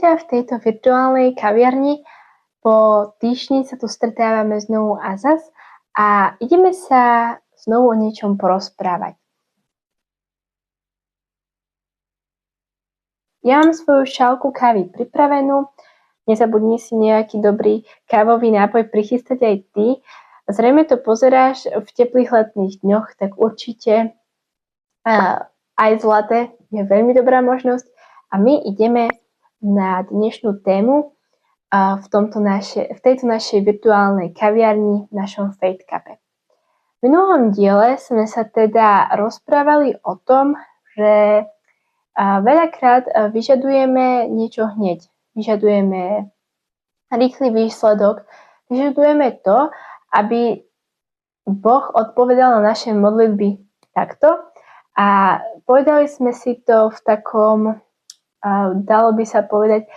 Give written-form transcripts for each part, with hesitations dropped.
ťa v tejto virtuálnej kaviarni. Po týždni sa tu stretávame znovu a zas a ideme sa znovu o niečom porozprávať. Ja mám svoju šálku kávy pripravenú. Nezabudni si nejaký dobrý kávový nápoj prichystať aj ty. Zrejme to pozeráš v teplých letných dňoch, tak určite aj zlaté je veľmi dobrá možnosť. A my ideme na dnešnú tému v tejto našej virtuálnej kaviarni, v našom Fate Cafe. V minulom diele sme sa teda rozprávali o tom, že veľakrát vyžadujeme niečo hneď. Vyžadujeme rýchly výsledok. Vyžadujeme to, aby Boh odpovedal na naše modlitby takto. A povedali sme si to v takom, dalo by sa povedať,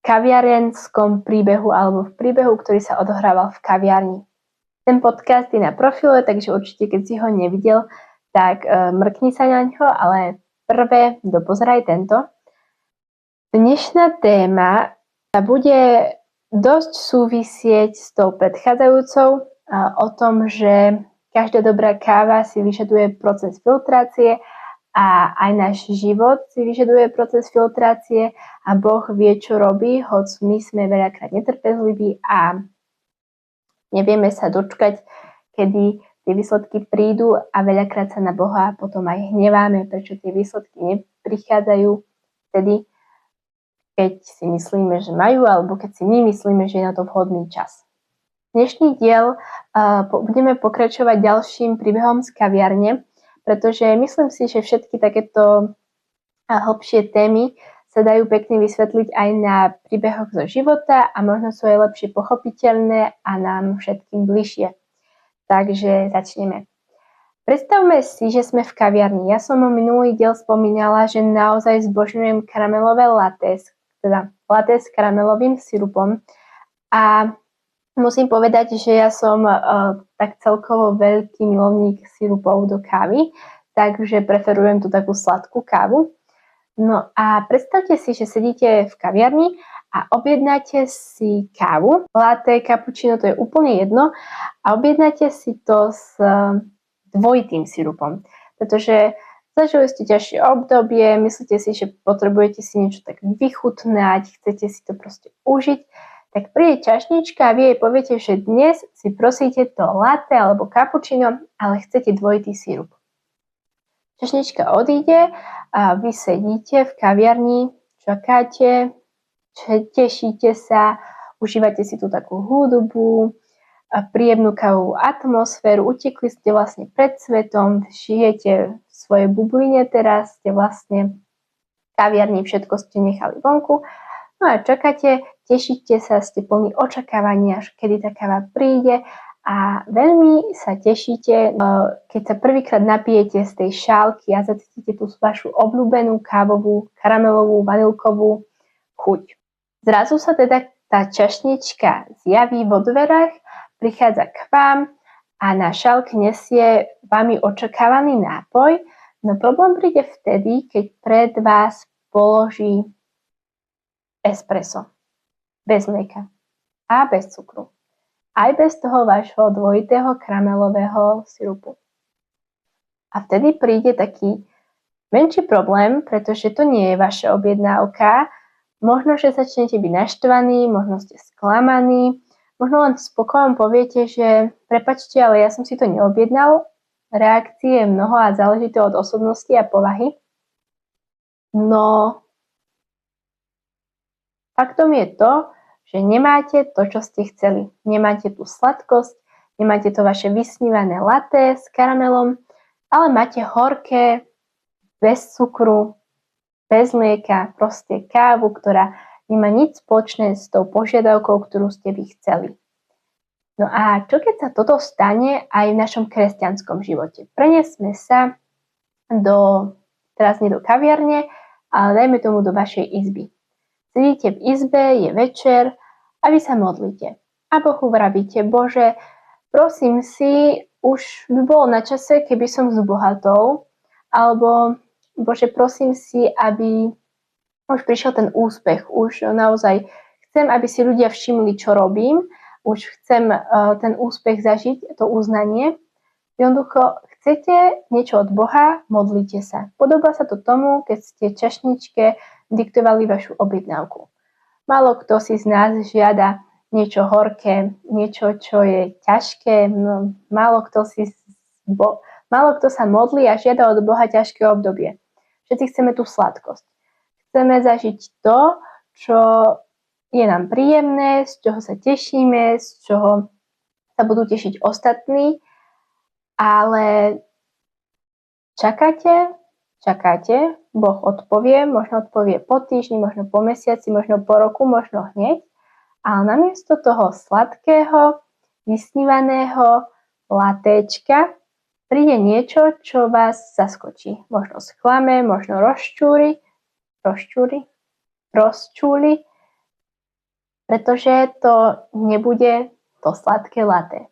kaviarenskom príbehu alebo v príbehu, ktorý sa odohrával v kaviarni. Ten podcast je na profile, takže určite, keď si ho nevidel, tak mrkni sa na ňo, ale prvé dopozeraj tento. Dnešná téma bude dosť súvisieť s tou predchádzajúcou o tom, že každá dobrá káva si vyžaduje proces filtrácie a aj náš život si vyžaduje proces filtrácie a Boh vie, čo robí, hoď my sme veľakrát netrpezliví a nevieme sa dočkať, kedy tie výsledky prídu a veľakrát sa na Boha potom aj hneváme, prečo tie výsledky neprichádzajú vtedy, keď si myslíme, že majú, alebo keď si my myslíme, že je na to vhodný čas. Dnešný diel budeme pokračovať ďalším príbehom z kaviarne, pretože myslím si, že všetky takéto hlbšie témy sa dajú pekne vysvetliť aj na príbehoch zo života a možno sú aj lepšie pochopiteľné a nám všetkým bližšie. Takže začneme. Predstavme si, že sme v kaviarni. Ja som minulý diel spomínala, že naozaj zbožňujem karamelové latte, teda latte s karamelovým sirupom a musím povedať, že ja som tak celkovo veľký milovník sirupov do kávy, takže preferujem tú takú sladkú kávu. No a predstavte si, že sedíte v kaviarni a objednáte si kávu, latte, cappuccino, to je úplne jedno, a objednáte si to s dvojitým sirupom, pretože zažili ste ťažšie obdobie, myslíte si, že potrebujete si niečo tak vychutnať, chcete si to proste užiť, tak príde čašnička a vy jej poviete, že dnes si prosíte to latte alebo cappuccino, ale chcete dvojitý sirup. Čašnička odíde a vy sedíte v kaviarni, čakáte, tešíte sa, užívate si tú takú hudbu, príjemnú kávovú atmosféru, utekli ste vlastne pred svetom, žijete v svojej bubline teraz, ste vlastne v kaviarni, všetko ste nechali vonku. No a čakáte, tešíte sa, ste plní očakávania, až kedy tá káva príde a veľmi sa tešíte, keď sa prvýkrát napijete z tej šálky a zacítite tú vašu obľúbenú kávovú, karamelovú, vanilkovú chuť. Zrazu sa teda tá čašnička zjaví vo dverách, prichádza k vám a na šálke nesie vami očakávaný nápoj, no problém príde vtedy, keď pred vás položí espresso. Bez mlieka a bez cukru. Aj bez toho vášho dvojitého karamelového sirupu. A vtedy príde taký menší problém, pretože to nie je vaša objednávka. Možno, že začnete byť naštvaní, možno ste sklamaní, možno len spokojom poviete, že prepáčte, ale ja som si to neobjednal. Reakcie je mnoho a záleží to od osobnosti a povahy. No faktom je to, že nemáte to, čo ste chceli. Nemáte tú sladkosť, nemáte to vaše vysnívané latte s karamelom, ale máte horké, bez cukru, bez mlieka, proste kávu, ktorá nemá nič spoločné s tou požiadavkou, ktorú ste vy chceli. No a čo keď sa toto stane aj v našom kresťanskom živote? Preniesme sa teraz nie do kaviarne, ale dajme tomu do vašej izby. Sedíte v izbe, je večer a vy sa modlíte. A Bohu vravíte, Bože, prosím si, už by bolo na čase, keby som zbohatol, alebo Bože, prosím si, aby už prišiel ten úspech, už naozaj chcem, aby si ľudia všimli, čo robím, už chcem ten úspech zažiť, to uznanie. Jednoducho, chcete niečo od Boha, modlite sa. Podobá sa to tomu, keď ste čašničke diktovali vašu objednávku. Málo kto si z nás žiada niečo horké, niečo, čo je ťažké. No, málo kto sa modlí a žiada od Boha ťažké obdobie. Všetci chceme tú sladkosť. Chceme zažiť to, čo je nám príjemné, z čoho sa tešíme, z čoho sa budú tešiť ostatní. Ale čakáte, Boh odpovie, možno odpovie po týždni, možno po mesiaci, možno po roku, možno hneď. Ale namiesto toho sladkého, vysnívaného latéčka príde niečo, čo vás zaskočí. Možno sklame, možno rozčúli, pretože to nebude to sladké laté.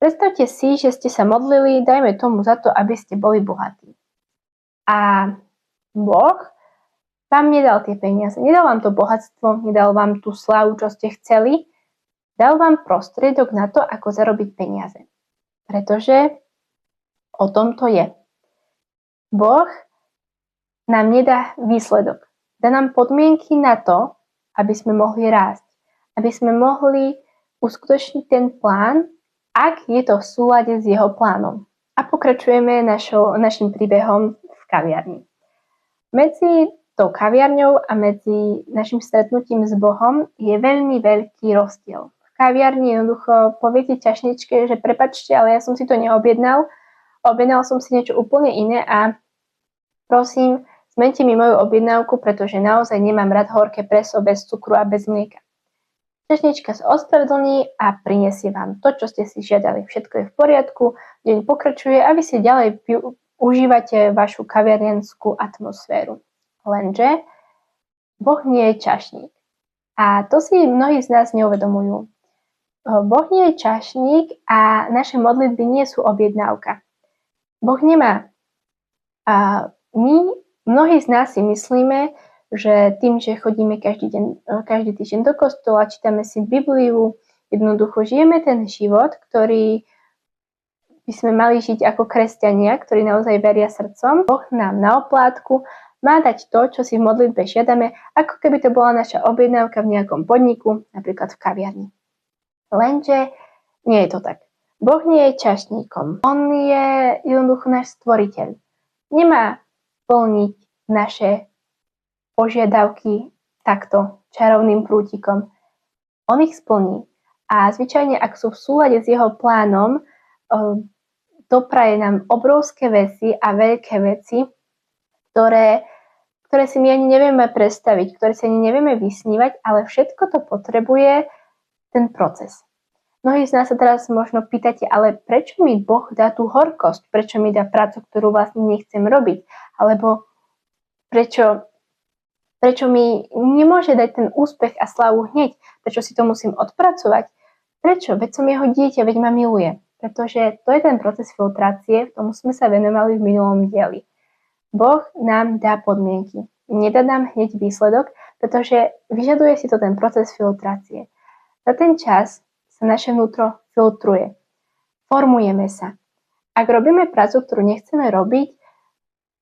Predstavte si, že ste sa modlili, dajme tomu za to, aby ste boli bohatí. A Boh vám nedal tie peniaze, nedal vám to bohatstvo, nedal vám tú slávu, čo ste chceli, dal vám prostriedok na to, ako zarobiť peniaze. Pretože o tom to je. Boh nám nedá výsledok. Dá nám podmienky na to, aby sme mohli rásť. Aby sme mohli uskutočniť ten plán, ak je to v súlade s jeho plánom. A pokračujeme našim príbehom v kaviarni. Medzi tou kaviarňou a medzi našim stretnutím s Bohom je veľmi veľký rozdiel. V kaviarni jednoducho poviete čašničke, že prepáčte, ale ja som si to neobjednal. Objednal som si niečo úplne iné a prosím, zmente mi moju objednávku, pretože naozaj nemám rád horké preso bez cukru a bez mlieka. Čašnička sa ospravedlní a prinesie vám to, čo ste si žiadali. Všetko je v poriadku, deň pokračuje a vy si ďalej užívate vašu kaviarenskú atmosféru. Lenže Boh nie je čašník. A to si mnohí z nás neuvedomujú. Boh nie je čašník a naše modlitby nie sú objednávka. Boh nemá. A mnohí z nás si myslíme, že tým, že chodíme každý týždeň do kostola, čítame si Bibliu, jednoducho žijeme ten život, ktorý by sme mali žiť ako kresťania, ktorí naozaj veria srdcom. Boh nám na oplátku má dať to, čo si v modlitbe žiadame, ako keby to bola naša objednávka v nejakom podniku, napríklad v kaviarni. Lenže nie je to tak. Boh nie je čašníkom. On je jednoducho náš stvoriteľ. Nemá plniť naše požiadavky takto čarovným prútikom. On ich splní. A zvyčajne, ak sú v súlade s jeho plánom, dopraje nám obrovské veci a veľké veci, ktoré si my ani nevieme predstaviť, ktoré si ani nevieme vysnívať, ale všetko to potrebuje ten proces. Mnohí z nás sa teraz možno pýtate, ale prečo mi Boh dá tú horkosť? Prečo mi dá prácu, ktorú vlastne nechcem robiť? Alebo prečo mi nemôže dať ten úspech a slávu hneď? Prečo si to musím odpracovať? Prečo? Veď som jeho dieťa, veď ma miluje. Pretože to je ten proces filtrácie, tomu sme sa venovali v minulom dieli. Boh nám dá podmienky. Nedá nám hneď výsledok, pretože vyžaduje si to ten proces filtrácie. Za ten čas sa naše vnútro filtruje. Formujeme sa. Ak robíme prácu, ktorú nechceme robiť,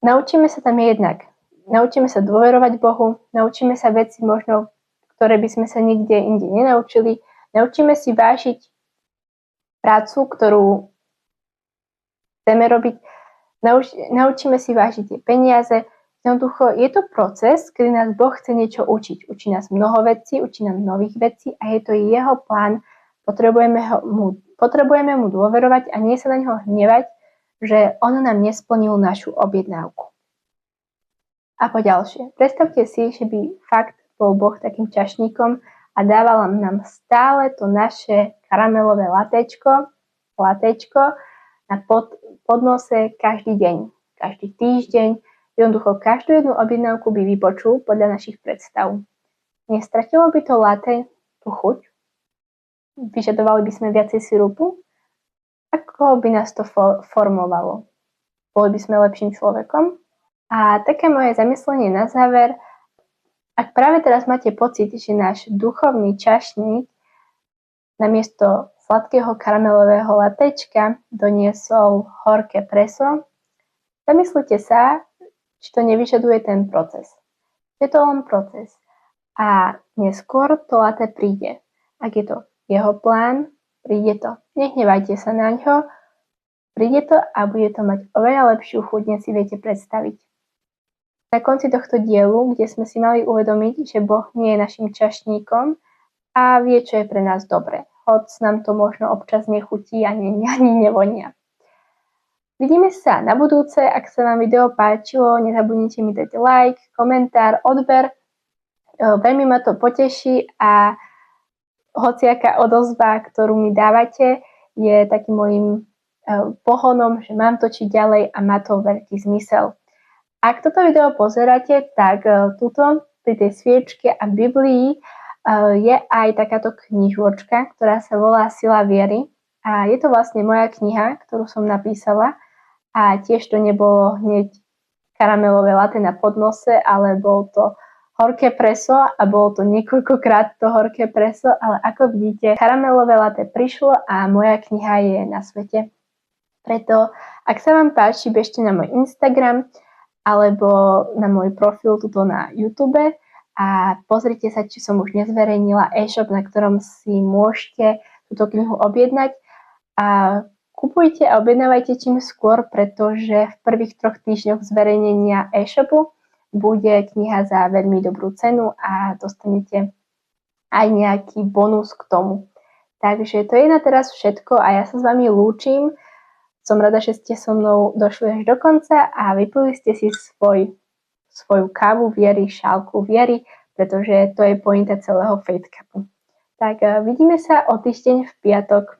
naučíme sa tam jednak. Naučíme sa dôverovať Bohu, naučíme sa veci možno, ktoré by sme sa nikde inde nenaučili. Naučíme si vážiť prácu, ktorú chceme robiť. Naučíme si vážiť tie peniaze. Jednoducho je to proces, kedy nás Boh chce niečo učiť. Učí nás mnoho vecí, učí nám nových vecí a je to jeho plán. Potrebujeme mu dôverovať a nie sa na neho hnevať, že on nám nesplnil našu objednávku. A po ďalšie, predstavte si, že by fakt bol Boh takým čašníkom a dával nám stále to naše karamelové latéčko na podnose každý deň, každý týždeň. Jednoducho každú jednu objednávku by vypočul podľa našich predstav. Nestratilo by to latte tú chuť? Vyžadovali by sme viacej sirupu? Ako by nás to formovalo? Boli by sme lepším človekom? A také moje zamyslenie na záver, Ak práve teraz máte pocit, že náš duchovný čašník namiesto sladkého karamelového latečka doniesol horké preso, zamyslite sa, či to nevyžaduje ten proces. Je to len proces. A neskôr to latte príde. Ak je to jeho plán, príde to. Nehnevajte sa na ňo, príde to a bude to mať oveľa lepšiu chuť, než si viete predstaviť. Na konci tohto dielu, kde sme si mali uvedomiť, že Boh nie je našim čašníkom a vie, čo je pre nás dobre. Hoď nám to možno občas nechutí a ani nevonia. Vidíme sa na budúce. Ak sa vám video páčilo, nezabudnite mi dať like, komentár, odber. Veľmi ma to poteší a hociaká odozva, ktorú mi dávate, je takým mojím pohonom, že mám točiť ďalej a má to veľký zmysel. Ak toto video pozeráte, tak tuto pri tej sviečke a Biblii je aj takáto knižočka, ktorá sa volá Sila viery. A je to vlastne moja kniha, ktorú som napísala. A tiež to nebolo hneď karamelové latte na podnose, ale bol to horké preso a bolo to niekoľkokrát to horké preso, ale ako vidíte, karamelové latte prišlo a moja kniha je na svete. Preto, ak sa vám páči, bežte na môj Instagram alebo na môj profil tuto na YouTube a pozrite sa, či som už nezverejnila e-shop, na ktorom si môžete túto knihu objednať. A kupujte a objednávajte čím skôr, pretože v prvých 3 týždňoch zverejnenia e-shopu bude kniha za veľmi dobrú cenu a dostanete aj nejaký bonus k tomu. Takže to je na teraz všetko a ja sa s vami lúčim. Som rada, že ste so mnou došli až do konca a vypili ste si svoju kávu viery, šálku viery, pretože to je pointa celého Faith Cupu. Tak vidíme sa o týždeň v piatok.